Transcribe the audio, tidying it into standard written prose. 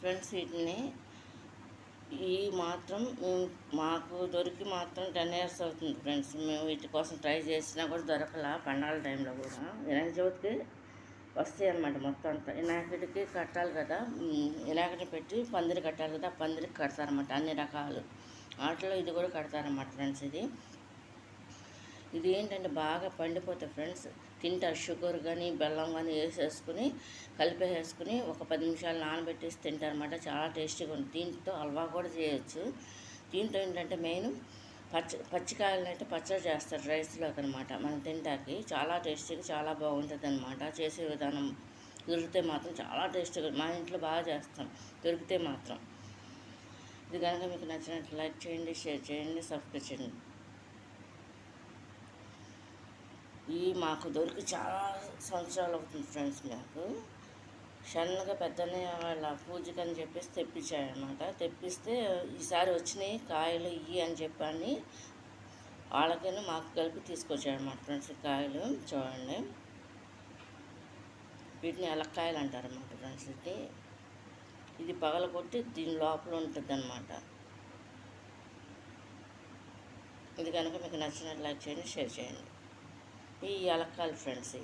Friends వీటిని ఈ మాత్రం మాకు దొరికి మాత్రం 10 ఇయర్స్ అవుతుంది ఫ్రెండ్స్. మేము వీటి కోసం ట్రై చేసినా కూడా దొరకలా. పండాల టైంలో కూడా వినాయక చవితికి వస్తాయి అన్నమాట. మొత్తం అంతా వినాయకుడికి కట్టాలి కదా, వినాయకుడిని పెట్టి పందిరి కట్టాలి కదా, ఆ పందిరికి కడతారన్నమాట అన్ని రకాలు. వాటిలో ఇది కూడా కడతారన్నమాట ఫ్రెండ్స్. ఇది ఏంటంటే బాగా పండిపోతాయి ఫ్రెండ్స్. తింటారు, షుగర్ కానీ బెల్లం కానీ వేసేసుకుని కలిపేసుకుని ఒక 10 నిమిషాలు నానబెట్టేసి తింటారన్నమాట. చాలా టేస్టీగా ఉంటుంది. దీంతో హల్వా కూడా చేయొచ్చు. దీంతో ఏంటంటే మెయిన్ పచ్చికాయలు అంటే పచ్చడి చేస్తారు రైస్లోకి అనమాట. మనం తింటాకి చాలా టేస్టీగా చాలా బాగుంటుంది అనమాట. చేసే విధానం దొరికితే మాత్రం చాలా టేస్టీగా, మా ఇంట్లో బాగా చేస్తాం దొరికితే మాత్రం. ఇది కనుక మీకు నచ్చినట్లు లైక్ చేయండి, షేర్ చేయండి, సబ్స్క్రైబ్ చేయండి. మాకు దొరికి చాలా సంవత్సరాలు అవుతుంది ఫ్రెండ్స్. మాకు సన్నగా పెద్దనే వాళ్ళ పూజకి అని చెప్పేసి తెప్పించాయన్నమాట. తెప్పిస్తే ఈసారి వచ్చినాయి కాయలు అని చెప్పని వాళ్ళకైనా మాకు కలిపి తీసుకొచ్చాయన్నమాట ఫ్రెండ్స్. కాయలు చూడండి, వీటిని ఎలక్కాయలు అంటారన్నమాట ఫ్రెండ్స్. ఇది పగలగొట్టి దీని లోపల ఉంటుంది అన్నమాట. ఇది కనుక మీకు నచ్చినట్లు లైక్ చేయండి, షేర్ చేయండి. ఈ ఎలక్కాయలు ఫ్రెండ్స్.